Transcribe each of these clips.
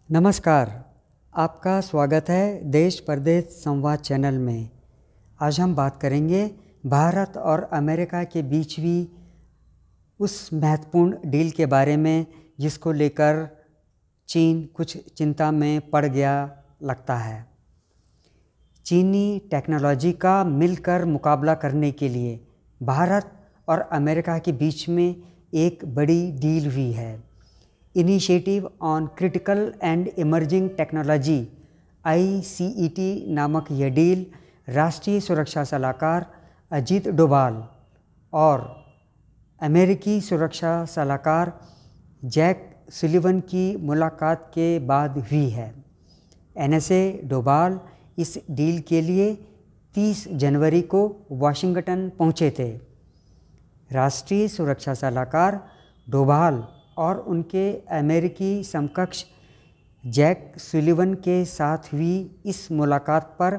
नमस्कार, आपका स्वागत है देश परदेश संवाद चैनल में। आज हम बात करेंगे भारत और अमेरिका के बीच हुई उस महत्वपूर्ण डील के बारे में जिसको लेकर चीन कुछ चिंता में पड़ गया लगता है। चीनी टेक्नोलॉजी का मिलकर मुकाबला करने के लिए भारत और अमेरिका के बीच में एक बड़ी डील हुई है। Initiative on critical and emerging technology ICET नामक यह डील राष्ट्रीय सुरक्षा सलाहकार अजीत डोभाल और अमेरिकी सुरक्षा सलाहकार जैक सुलिवन की मुलाकात के बाद हुई है। NSA डोभाल इस डील के लिए 30 जनवरी को वाशिंगटन पहुँचे थे। राष्ट्रीय सुरक्षा सलाहकार डोभाल और उनके अमेरिकी समकक्ष जैक सुलिवन के साथ हुई इस मुलाकात पर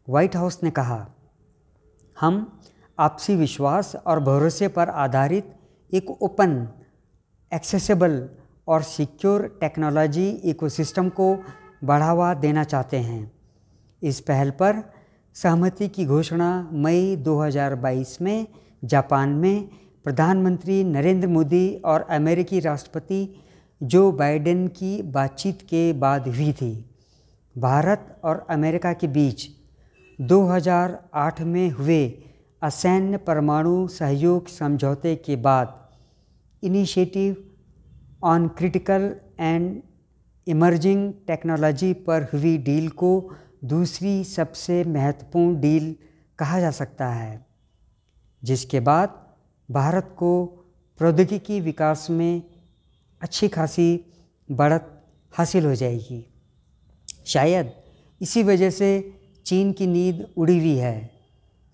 व्हाइट हाउस ने कहा, हम आपसी विश्वास और भरोसे पर आधारित एक ओपन, एक्सेसिबल और सिक्योर टेक्नोलॉजी इकोसिस्टम को बढ़ावा देना चाहते हैं। इस पहल पर सहमति की घोषणा मई 2022 में जापान में प्रधानमंत्री नरेंद्र मोदी और अमेरिकी राष्ट्रपति जो बाइडेन की बातचीत के बाद हुई थी। भारत और अमेरिका के बीच 2008 में हुए असैन्य परमाणु सहयोग समझौते के बाद initiative on critical and emerging technology पर हुई डील को दूसरी सबसे महत्वपूर्ण डील कहा जा सकता है, जिसके बाद भारत को प्रौद्योगिकी विकास में अच्छी खासी बढ़त हासिल हो जाएगी। शायद इसी वजह से चीन की नींद उड़ी हुई है।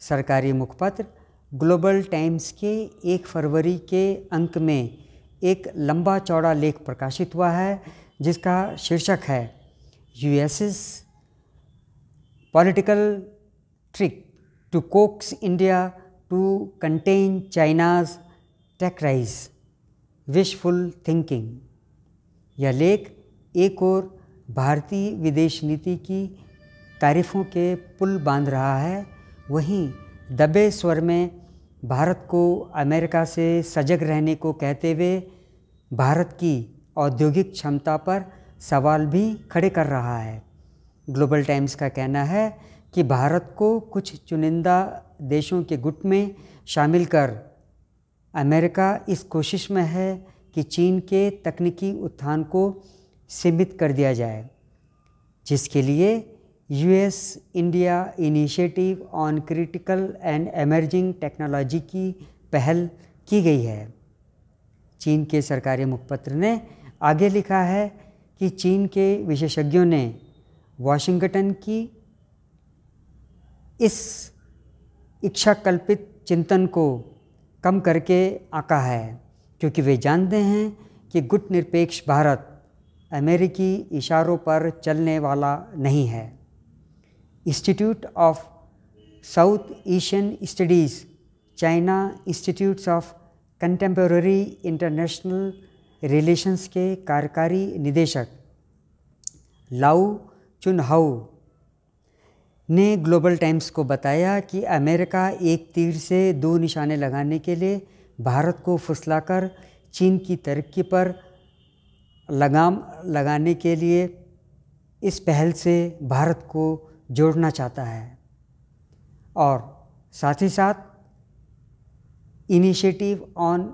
सरकारी मुखपत्र ग्लोबल टाइम्स के 1 फरवरी के अंक में एक लंबा चौड़ा लेख प्रकाशित हुआ है जिसका शीर्षक है US's political trick to coax India to contain China's tech rise, wishful thinking। यह लेख एक ओर भारतीय विदेश नीति की तारीफ़ों के पुल बांध रहा है, वहीं दबे स्वर में भारत को अमेरिका से सजग रहने को कहते हुए भारत की औद्योगिक क्षमता पर सवाल भी खड़े कर रहा है। ग्लोबल टाइम्स का कहना है कि भारत को कुछ चुनिंदा देशों के गुट में शामिल कर अमेरिका इस कोशिश में है कि चीन के तकनीकी उत्थान को सीमित कर दिया जाए, जिसके लिए US India initiative on critical and emerging technology की पहल की गई है। चीन के सरकारी मुखपत्र ने आगे लिखा है कि चीन के विशेषज्ञों ने वाशिंगटन की इस इच्छा कल्पित चिंतन को कम करके आंका है, क्योंकि वे जानते हैं कि गुट निरपेक्ष भारत अमेरिकी इशारों पर चलने वाला नहीं है। Institute of south Asian studies China institutes of contemporary international relations के कार्यकारी निदेशक लाउ चुनहाउ ने ग्लोबल टाइम्स को बताया कि अमेरिका एक तीर से 2 निशाने लगाने के लिए भारत को फुसलाकर चीन की तरक्की पर लगाम लगाने के लिए इस पहल से भारत को जोड़ना चाहता है और साथ ही साथ initiative on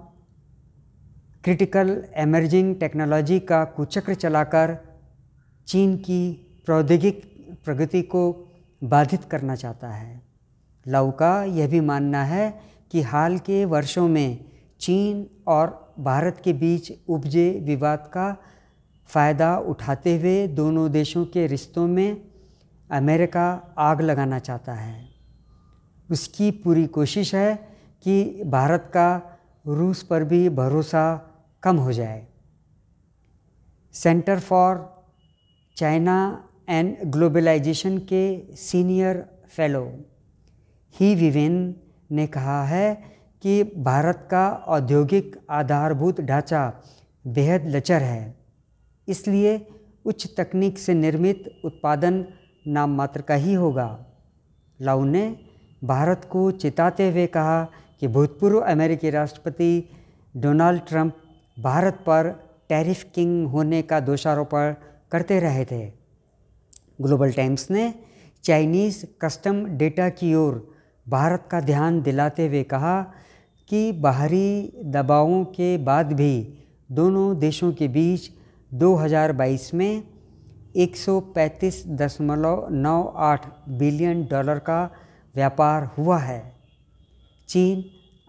critical emerging technology का कुचक्र चलाकर चीन की प्रौद्योगिक प्रगति को बाधित करना चाहता है। लाउ का यह भी मानना है कि हाल के वर्षों में चीन और भारत के बीच उपजे विवाद का फ़ायदा उठाते हुए दोनों देशों के रिश्तों में अमेरिका आग लगाना चाहता है। उसकी पूरी कोशिश है कि भारत का रूस पर भी भरोसा कम हो जाए। Center for China and Globalization के सीनियर फेलो ही विवेन ने कहा है कि भारत का औद्योगिक आधारभूत ढांचा बेहद लचर है, इसलिए उच्च तकनीक से निर्मित उत्पादन नाम मात्र का ही होगा। लाउ ने भारत को चेताते हुए कहा कि भूतपूर्व अमेरिकी राष्ट्रपति डोनाल्ड ट्रंप भारत पर टैरिफ किंग होने का दोषारोपण करते रहे थे। ग्लोबल टाइम्स ने चाइनीज़ कस्टम डेटा की ओर भारत का ध्यान दिलाते हुए कहा कि बाहरी दबावों के बाद भी दोनों देशों के बीच 2022 में $135.98 बिलियन का व्यापार हुआ है। चीन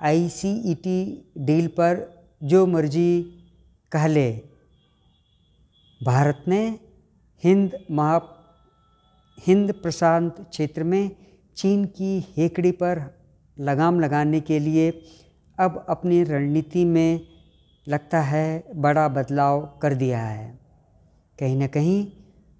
ICET डील पर जो मर्जी कह ले, भारत ने हिंद प्रशांत क्षेत्र में चीन की हेकड़ी पर लगाम लगाने के लिए अब अपनी रणनीति में लगता है बड़ा बदलाव कर दिया है। कहीं न कहीं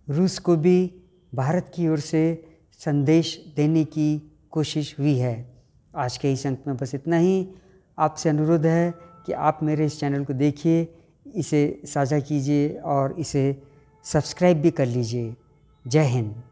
रूस को भी भारत की ओर से संदेश देने की कोशिश हुई है। आज के इस अंक में बस इतना ही। आपसे अनुरोध है कि आप मेरे इस चैनल को देखिए, इसे साझा कीजिए और इसे सब्सक्राइब भी कर लीजिए। जय हिंद।